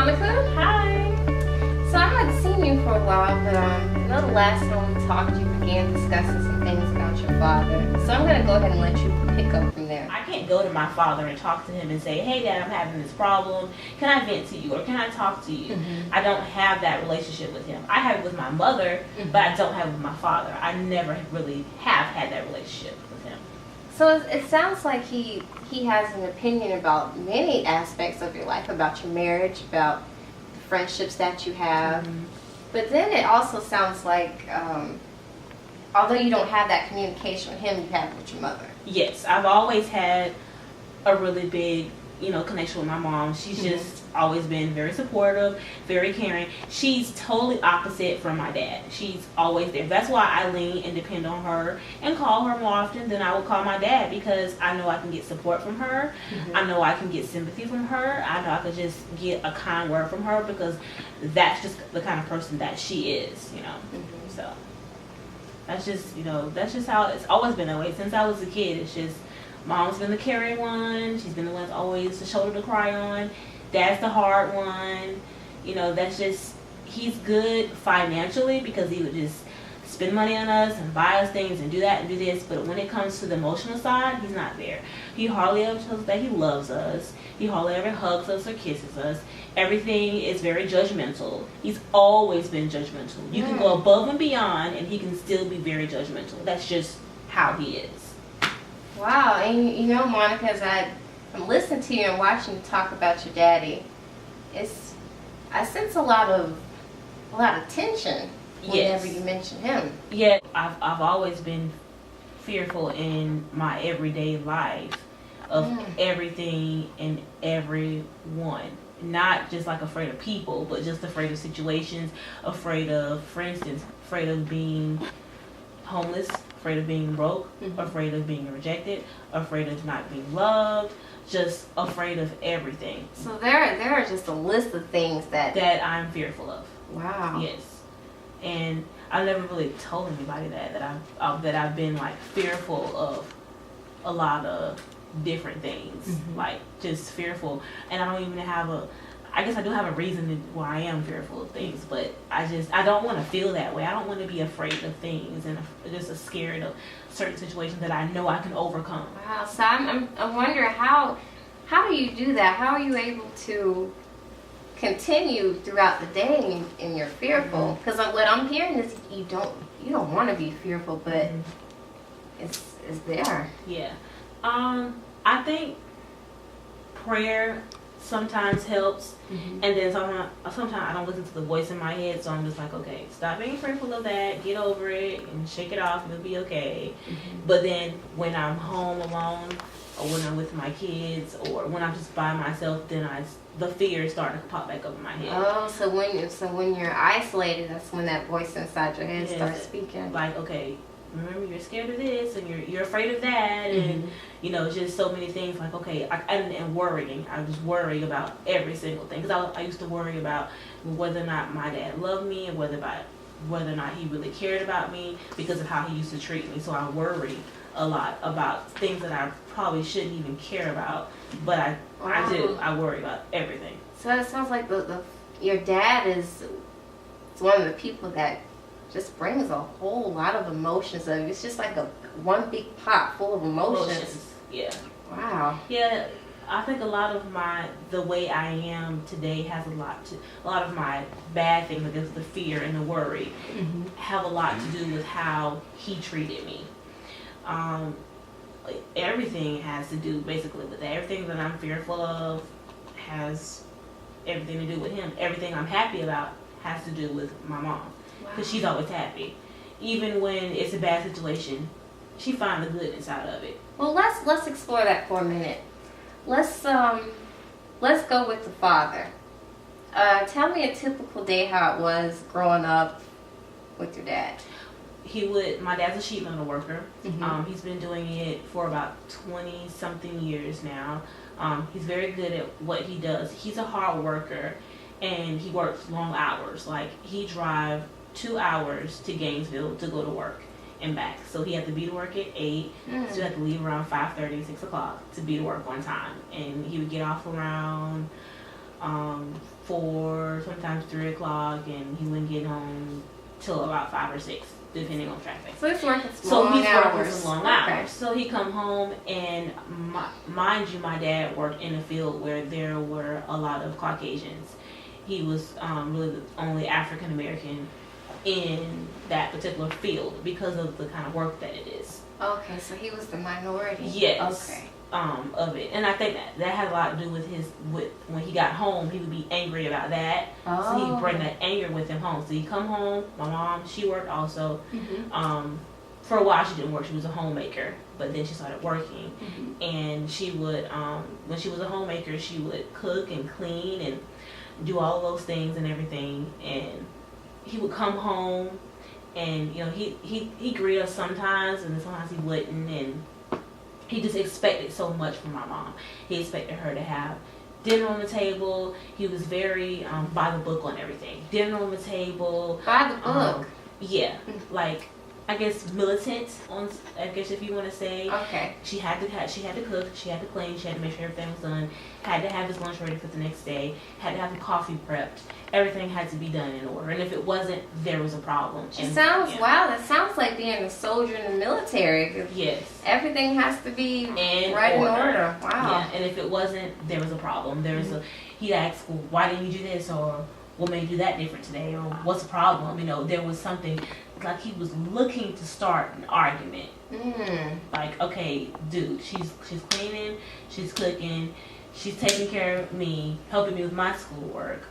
Monica. Hi. So I haven't seen you for a while, but I know the last time we talked, you began discussing some things about your father. So I'm going to go ahead and let you pick up from there. I can't go to my father and talk to him and say, hey, Dad, I'm having this problem. Can I vent to you or can I talk to you? I don't have that relationship with him. I have it with my mother, but I don't have it with my father. I never really have had that relationship with him. So it sounds like he has an opinion about many aspects of your life, about your marriage, about the friendships that you have. But then it also sounds like, although you don't have that communication with him, you have it with your mother. Yes, I've always had a really big, connection with my mom. She's just always been very supportive, very caring. She's totally opposite from my dad. She's always there. That's why I lean and depend on her and call her more often than I would call my dad, because I know I can get support from her. I know I can get sympathy from her. I know I could just get a kind word from her, because that's just the kind of person that she is, So that's just how it's always been that way since I was a kid. It's just mom's been the caring one. She's been the one that's always the shoulder to cry on. Dad's the hard one. That's just, he's good financially because he would just spend money on us and buy us things and do that and do this. But when it comes to the emotional side, he's not there. He hardly ever tells us that he loves us. He hardly ever hugs us or kisses us. Everything is very judgmental. He's always been judgmental. You can go above and beyond and he can still be very judgmental. That's just how he is. Wow, and Monica, as I'm listening to you and watching you talk about your daddy, I sense a lot of tension whenever you mention him. Yeah, I've always been fearful in my everyday life of everything and everyone. Not just like afraid of people, but just afraid of situations, afraid of, for instance, afraid of being homeless, afraid of being broke, afraid of being rejected, afraid of not being loved, just afraid of everything. So there are just a list of things that I'm fearful of. Wow. Yes. And I never really told anybody that I've been like fearful of a lot of different things, like just fearful. And I don't even have I guess I do have a reason why I am fearful of things, but I don't want to feel that way. I don't want to be afraid of things and just scared of certain situations that I know I can overcome. Wow. So I'm wondering how do you do that? How are you able to continue throughout the day and you're fearful? Because what I'm hearing is you don't want to be fearful, but it's there. Yeah. I think prayer sometimes helps, and then sometimes I don't listen to the voice in my head, so I'm just like, okay, stop being fearful of that, get over it and shake it off and it'll be okay. But then when I'm home alone, or when I'm with my kids, or when I'm just by myself, then the fear starting to pop back up in my head. Oh, so when you're isolated, that's when that voice inside your head starts speaking. Like, okay, remember you're scared of this and you're afraid of that, and just so many things. Like, okay, and worrying. I was worrying about every single thing, because I used to worry about whether or not my dad loved me, and whether or not he really cared about me because of how he used to treat me. So I worry a lot about things that I probably shouldn't even care about, but I do. I worry about everything. So it sounds like your dad is one of the people that just brings a whole lot of emotions. It's just like one big pot full of emotions. Yeah. Wow. Yeah, I think a lot of the way I am today has a lot of my bad things, I guess the fear and the worry, have a lot to do with how he treated me. Everything has to do basically with that. Everything that I'm fearful of has everything to do with him. Everything I'm happy about has to do with my mom. Because she's always happy. Even when it's a bad situation, she finds the good inside of it. Well, let's explore that for a minute. Let's go with the father. Tell me a typical day how it was growing up with your dad. My dad's a sheet metal worker. He's been doing it for about 20 something years now. He's very good at what he does. He's a hard worker, and he works long hours. Like, he drives 2 hours to Gainesville to go to work and back. So he had to be to work at 8. So he had to leave around 5:30, 6 o'clock to be to work on time. And he would get off around 4, sometimes 3 o'clock, and he wouldn't get home till about 5 or 6, depending on traffic. So he's working some long hours. Hours. So he come home, and mind you, my dad worked in a field where there were a lot of Caucasians. He was really the only African American in that particular field because of the kind of work that it is. Okay, so he was the minority. Yes. Okay. Of it, and I think that had a lot to do with when he got home, he would be angry about that. Oh. So he'd bring that anger with him home. So he'd come home. My mom, she worked also. Mm-hmm. For a while she didn't work. She was a homemaker, but then she started working, Mm-hmm. and she would when she was a homemaker, she would cook and clean and do all those things and everything. And he would come home, and you know he greet us sometimes, and then sometimes he wouldn't, and he just expected so much from my mom. He expected her to have dinner on the table. He was very by the book on everything. Dinner on the table. By the book. Yeah, like I guess militant on. I guess if you want to say. Okay. She had to cook. She had to clean. She had to make sure everything was done. Had to have his lunch ready for the next day. Had to have the coffee prepped. Everything had to be done in order. And if it wasn't, there was a problem. Wow, that sounds like being a soldier in the military. Yes. Everything has to be in right order. in order. Wow. Yeah, and if it wasn't, there was a problem. There was he'd ask, well, why didn't you do this? Or what made you do that different today? Or what's the problem? You know, there was something, like he was looking to start an argument. Like, okay, dude, she's cleaning, she's cooking, she's taking care of me, helping me with my schoolwork.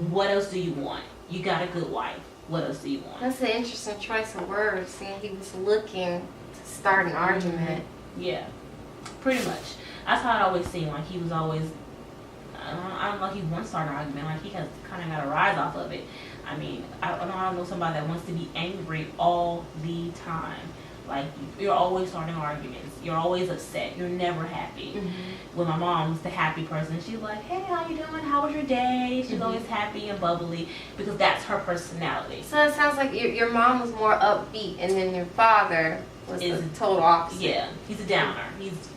What else do you want? You got a good wife. What else do you want? That's an interesting choice of words, seeing he was looking to start an argument. Yeah, pretty much. That's how it always seemed. Like he was always, I don't know, he wants to start an argument. Like he has kind of got a rise off of it. I mean, I don't know somebody that wants to be angry all the time. Like, you're always starting arguments. You're always upset. You're never happy. When my mom's the happy person, she's like, hey, how you doing? How was your day? She's always happy and bubbly because that's her personality. So it sounds like your mom was more upbeat, and then your father was the total opposite. Yeah, he's a downer. He's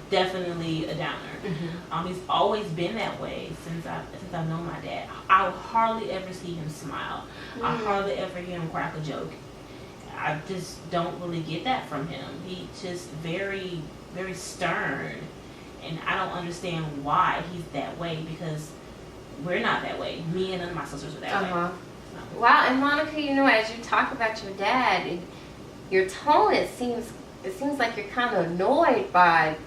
definitely a downer. He's always been that way since I've known my dad. I hardly ever see him smile. I hardly ever hear him crack a joke. I just don't really get that from him. He's just very, very stern, and I don't understand why he's that way because we're not that way. Me and none of my sisters are that way. So. Wow, and Monica, you know, as you talk about your dad, your tone, it seems like you're kind of annoyed by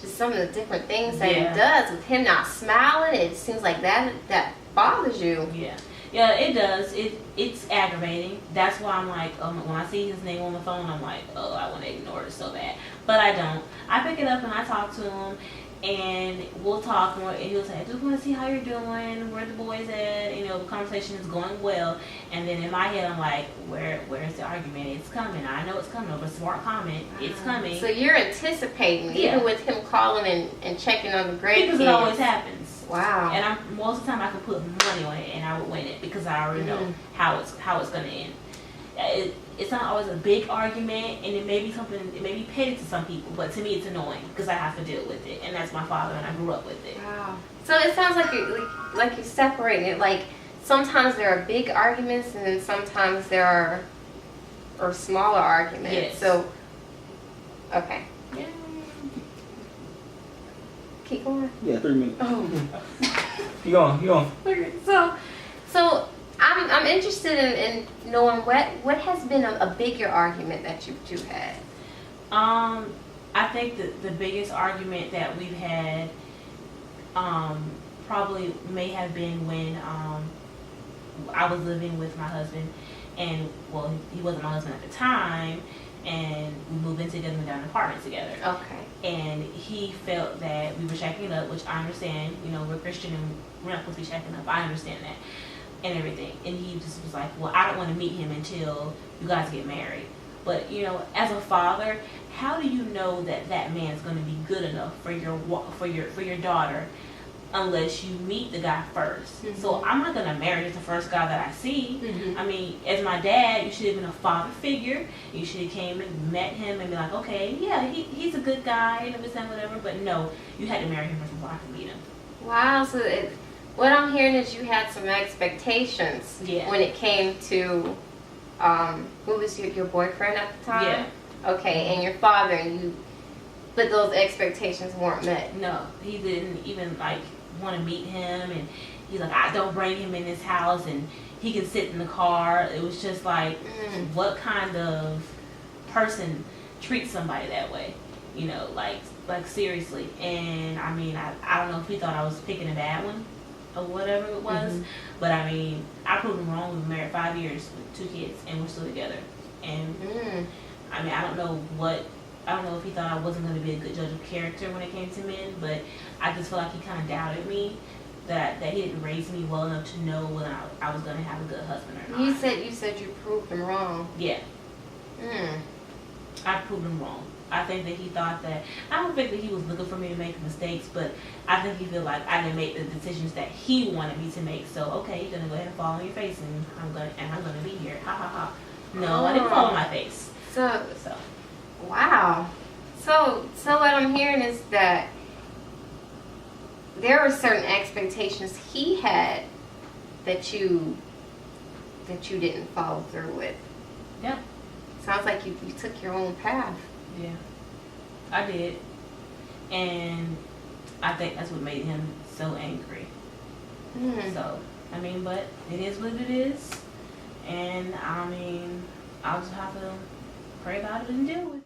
just some of the different things that he does. With him not smiling, it seems like that bothers you. Yeah, it does. It's aggravating. That's why I'm like, when I see his name on the phone, I'm like, oh, I want to ignore it so bad. But I don't. I pick it up and I talk to him, and we'll talk more. And he'll say, I just want to see how you're doing, where the boys at. You know, the conversation is going well. And then in my head, I'm like, where's the argument? It's coming. I know it's coming. Over a smart comment, it's coming. So you're anticipating, even with him calling and checking on the grade. Because it always happens. Wow. And most of the time I could put money on it and I would win it because I already know how it's going to end. It's not always a big argument, and it may be petty to some people, but to me it's annoying because I have to deal with it, and that's my father, and I grew up with it. Wow. So it sounds like you're separating it. Like sometimes there are big arguments, and then sometimes there are smaller arguments. Yes. So okay. Yeah. Keep going. Yeah, 3 minutes. Oh. Keep going. Okay. So I'm interested in knowing what has been a bigger argument that you two had. I think the biggest argument that we've had probably may have been when I was living with my husband, and well, he wasn't my husband at the time, and we moved in together and got an apartment together. Okay. And he felt that we were shacking up, which I understand. You know, we're Christian and we're not supposed to be shacking up. I understand that and everything. And he just was like, well, I don't want to meet him until you guys get married. But, you know, as a father, how do you know that that man's going to be good enough for your daughter unless you meet the guy first? So I'm not going to marry just the first guy that I see. I mean, as my dad, you should have been a father figure. You should have came and met him and be like, okay, yeah, he's a good guy and everything, whatever. But no, you had to marry him first before I could meet him. Wow. So What I'm hearing is you had some expectations Yeah. when it came to who was your boyfriend at the time? Yeah. Okay, and your father, but those expectations weren't met. No, he didn't even like want to meet him, and he's like, I don't bring him in this house, and he can sit in the car. It was just like, what kind of person treats somebody that way? You know, like seriously. And I mean, I don't know if he thought I was picking a bad one or whatever it was, but I mean, I proved him wrong. We've been married 5 years with 2 kids, and we're still together. And I mean, I don't know if he thought I wasn't going to be a good judge of character when it came to men, but I just feel like he kind of doubted me, that he didn't raise me well enough to know whether I was going to have a good husband or not. You said you proved him wrong. Yeah. I proved him wrong. I think that he thought that, I don't think that he was looking for me to make mistakes, but I think he felt like I didn't make the decisions that he wanted me to make. So, okay, you're going to go ahead and fall on your face, and I'm going to be here. Ha ha ha. No, I didn't fall on my face. So. Wow. So what I'm hearing is that there were certain expectations he had that you didn't follow through with. Yeah. Sounds like you took your own path. Yeah. I did. And I think that's what made him so angry. So, I mean, but it is what it is. And I mean, I'll just have to pray about it and deal with it.